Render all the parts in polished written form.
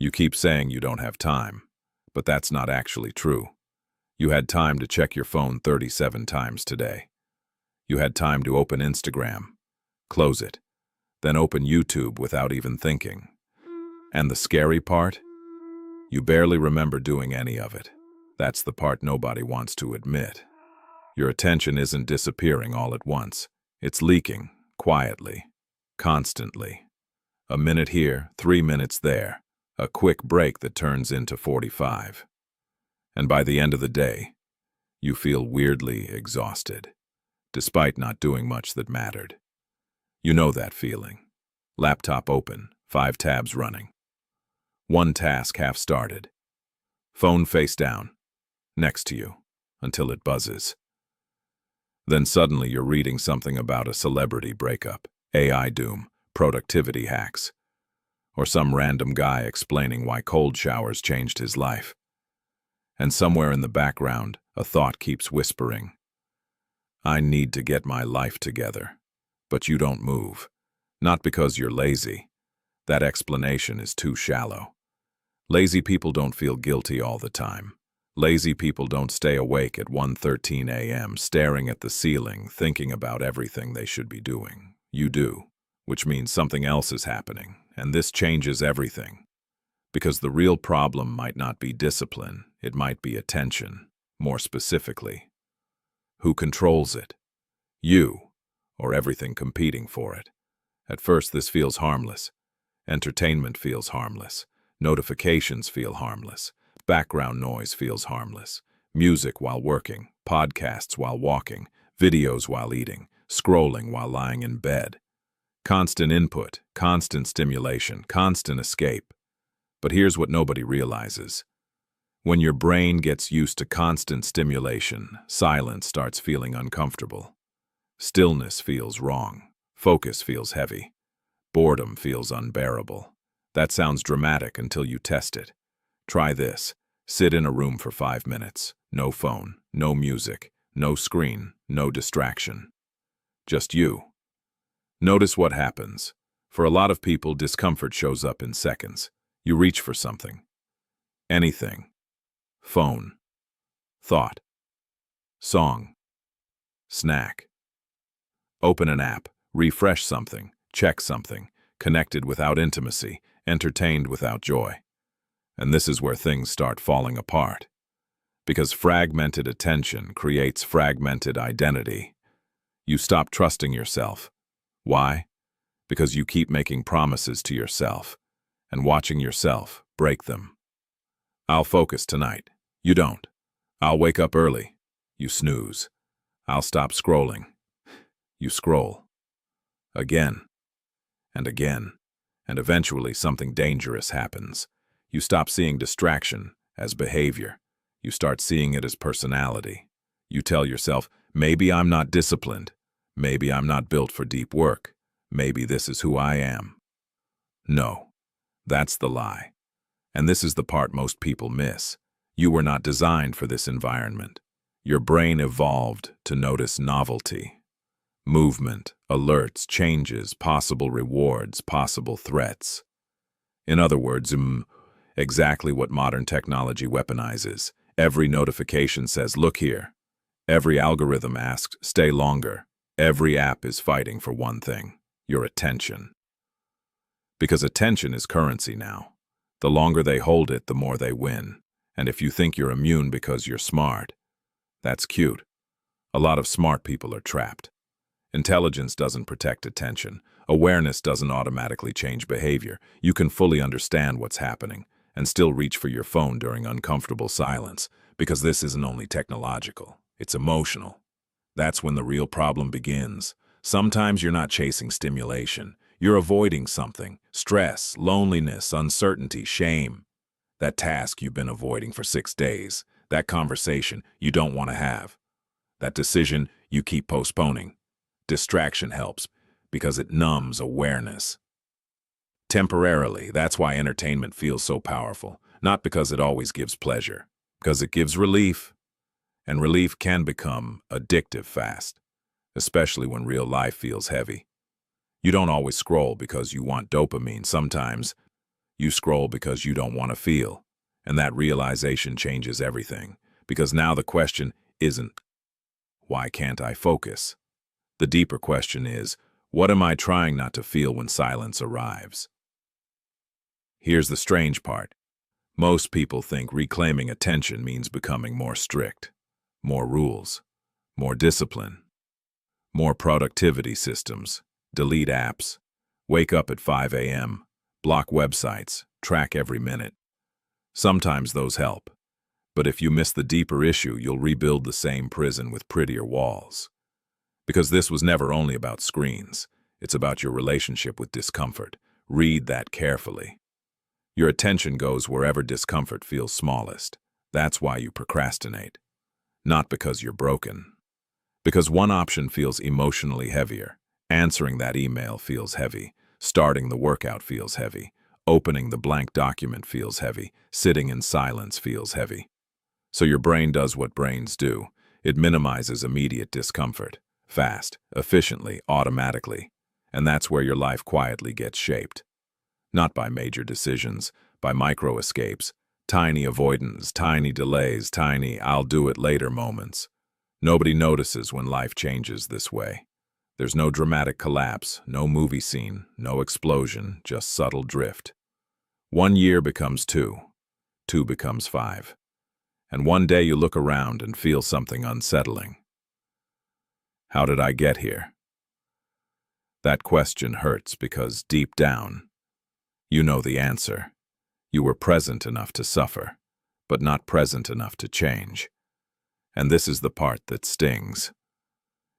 You keep saying you don't have time, but that's not actually true. You had time to check your phone 37 times today. You had time to open Instagram, close it, then open YouTube without even thinking. And the scary part? You barely remember doing any of it. That's the part nobody wants to admit. Your attention isn't disappearing all at once. It's leaking, quietly, constantly. A minute here, 3 minutes there. A quick break that turns into 45. And by the end of the day, you feel weirdly exhausted, despite not doing much that mattered. You know that feeling. Laptop open, 5 tabs running. One task half started. Phone face down, next to you, until it buzzes. Then suddenly you're reading something about a celebrity breakup, AI doom, productivity hacks, or some random guy explaining why cold showers changed his life. And somewhere in the background, a thought keeps whispering, I need to get my life together. But you don't move. Not because you're lazy. That explanation is too shallow. Lazy people don't feel guilty all the time. Lazy people don't stay awake at 1:13 a.m. staring at the ceiling, thinking about everything they should be doing. You do, which means something else is happening, and this changes everything. Because the real problem might not be discipline, it might be attention. More specifically, who controls it? You, or everything competing for it. At first this feels harmless. Entertainment feels harmless. Notifications feel harmless. Background noise feels harmless. Music while working, podcasts while walking, videos while eating, scrolling while lying in bed. Constant input, constant stimulation, constant escape. But here's what nobody realizes. When your brain gets used to constant stimulation, silence starts feeling uncomfortable. Stillness feels wrong. Focus feels heavy. Boredom feels unbearable. That sounds dramatic until you test it. Try this. Sit in a room for 5 minutes. No phone, no music, no screen, no distraction. Just you. Notice what happens. For a lot of people, discomfort shows up in seconds. You reach for something. Anything. Phone. Thought. Song. Snack. Open an app. Refresh something. Check something. Connected without intimacy. Entertained without joy. And this is where things start falling apart. Because fragmented attention creates fragmented identity. You stop trusting yourself. Why? Because you keep making promises to yourself and watching yourself break them. I'll focus tonight. You don't. I'll wake up early. You snooze. I'll stop scrolling. You scroll. Again. And again. And eventually something dangerous happens. You stop seeing distraction as behavior. You start seeing it as personality. You tell yourself, maybe I'm not disciplined. Maybe I'm not built for deep work. Maybe this is who I am. No, that's the lie. And this is the part most people miss. You were not designed for this environment. Your brain evolved to notice novelty. Movement, alerts, changes, possible rewards, possible threats. In other words, exactly what modern technology weaponizes. Every notification says, look here. Every algorithm asks, stay longer. Every app is fighting for one thing, your attention. Because attention is currency now. The longer they hold it, the more they win. And if you think you're immune because you're smart, that's cute. A lot of smart people are trapped. Intelligence doesn't protect attention. Awareness doesn't automatically change behavior. You can fully understand what's happening and still reach for your phone during uncomfortable silence, because this isn't only technological, it's emotional. That's when the real problem begins. Sometimes you're not chasing stimulation. You're avoiding something. Stress, loneliness, uncertainty, shame. That task you've been avoiding for 6 days. That conversation you don't want to have. That decision you keep postponing. Distraction helps because it numbs awareness. Temporarily, that's why entertainment feels so powerful. Not because it always gives pleasure, because it gives relief. And relief can become addictive fast, especially when real life feels heavy. You don't always scroll because you want dopamine. Sometimes You scroll because you don't want to feel. And that realization changes everything. Because now the question isn't, why can't I focus? The deeper question is, what am I trying not to feel when silence arrives? Here's the strange part. Most people think reclaiming attention means becoming more strict, more rules, more discipline, more productivity systems, delete apps, wake up at 5 a.m., block websites, track every minute. Sometimes those help, but if you miss the deeper issue, you'll rebuild the same prison with prettier walls. Because this was never only about screens, it's about your relationship with discomfort. Read that carefully. Your attention goes wherever discomfort feels smallest. That's why you procrastinate. Not because you're broken. Because one option feels emotionally heavier. Answering that email feels heavy. Starting the workout feels heavy. Opening the blank document feels heavy. Sitting in silence feels heavy. So your brain does what brains do. It minimizes immediate discomfort. Fast, efficiently, automatically. And that's where your life quietly gets shaped. Not by major decisions, by micro escapes, tiny avoidance, tiny delays, tiny I'll do it later moments. Nobody notices when life changes this way. There's no dramatic collapse, no movie scene, no explosion, just subtle drift. 1 year becomes 2, 2 becomes 5. And one day you look around and feel something unsettling. How did I get here? That question hurts because deep down, you know the answer. You were present enough to suffer, but not present enough to change. And this is the part that stings.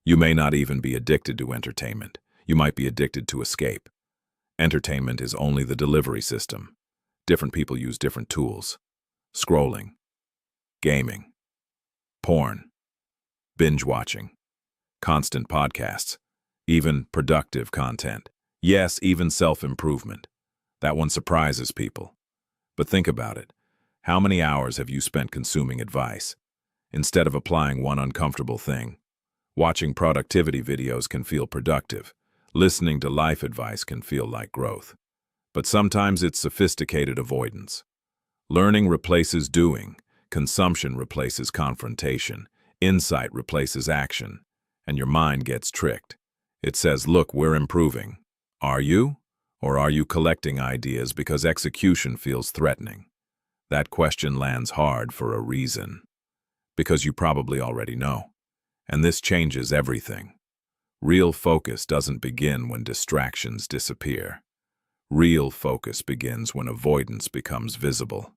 You may not even be addicted to entertainment. You might be addicted to escape. Entertainment is only the delivery system. Different people use different tools. Scrolling, gaming, porn, binge watching, constant podcasts, even productive content. Yes, even self-improvement. That one surprises people. But think about it. How many hours have you spent consuming advice? Instead of applying one uncomfortable thing, watching productivity videos can feel productive. Listening to life advice can feel like growth. But sometimes it's sophisticated avoidance. Learning replaces doing. Consumption replaces confrontation. Insight replaces action. And your mind gets tricked. It says, look, we're improving. Are you? Or are you collecting ideas because execution feels threatening? That question lands hard for a reason. Because you probably already know. And this changes everything. Real focus doesn't begin when distractions disappear. Real focus begins when avoidance becomes visible.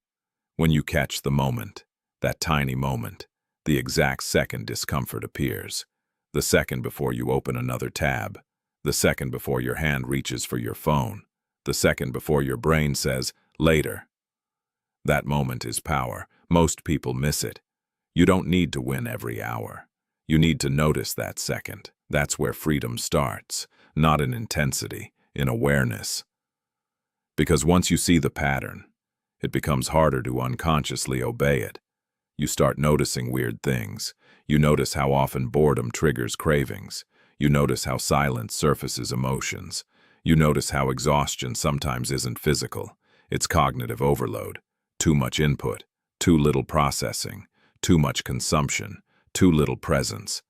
When you catch the moment, that tiny moment, the exact second discomfort appears. The second before you open another tab. The second before your hand reaches for your phone. The second before your brain says, later. That moment is power. Most people miss it. You don't need to win every hour. You need to notice that second. That's where freedom starts, not in intensity, in awareness. Because once you see the pattern, it becomes harder to unconsciously obey it. You start noticing weird things. You notice how often boredom triggers cravings. You notice how silence surfaces emotions. You notice how exhaustion sometimes isn't physical. It's cognitive overload. Too much input, too little processing, too much consumption, too little presence.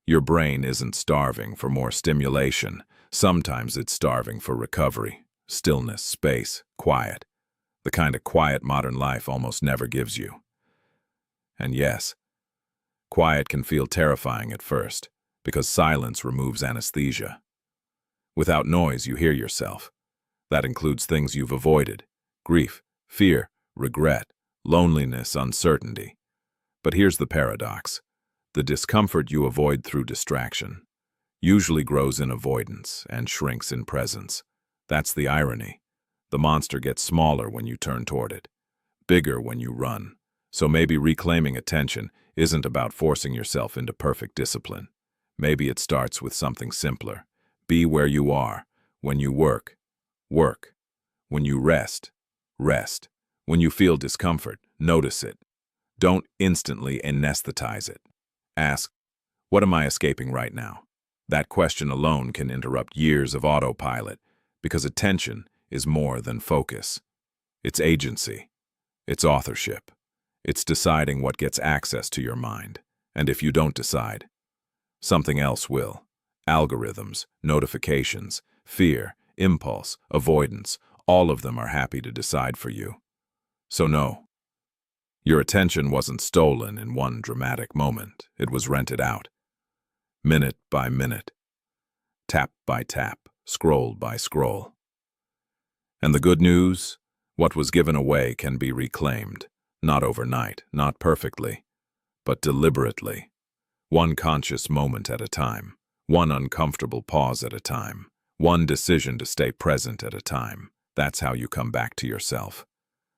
Your brain isn't starving for more stimulation. Sometimes it's starving for recovery, stillness, space, quiet. The kind of quiet modern life almost never gives you. And yes, quiet can feel terrifying at first, because silence removes anesthesia. Without noise, you hear yourself. That includes things you've avoided: grief, fear, regret, loneliness, uncertainty. But here's the paradox. The discomfort you avoid through distraction usually grows in avoidance and shrinks in presence. That's the irony. The monster gets smaller when you turn toward it, bigger when you run. So maybe reclaiming attention isn't about forcing yourself into perfect discipline. Maybe it starts with something simpler. Be where you are. When you work, work. When you rest, rest. When you feel discomfort, notice it. Don't instantly anesthetize it. Ask, what am I escaping right now? That question alone can interrupt years of autopilot, because attention is more than focus. It's agency. It's authorship. It's deciding what gets access to your mind. And if you don't decide, something else will. Algorithms, notifications, fear, impulse, avoidance, all of them are happy to decide for you. So no, your attention wasn't stolen in one dramatic moment. It was rented out. Minute by minute. Tap by tap. Scroll by scroll. And the good news? What was given away can be reclaimed. Not overnight, not perfectly, but deliberately. One conscious moment at a time. One uncomfortable pause at a time. One decision to stay present at a time. That's how you come back to yourself.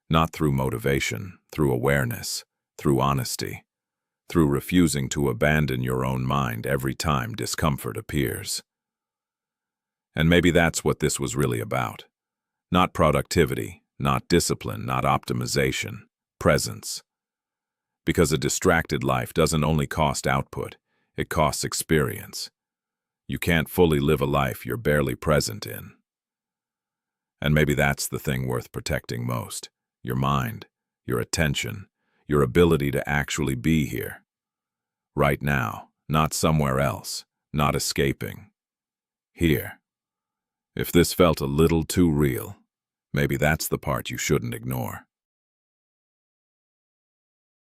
Not through motivation, through awareness, through honesty, through refusing to abandon your own mind every time discomfort appears. And maybe that's what this was really about. Not productivity, not discipline, not optimization, presence. Because a distracted life doesn't only cost output, it costs experience. You can't fully live a life you're barely present in. And maybe that's the thing worth protecting most. Your mind, your attention, your ability to actually be here. Right now, not somewhere else, not escaping. Here. If this felt a little too real, maybe that's the part you shouldn't ignore.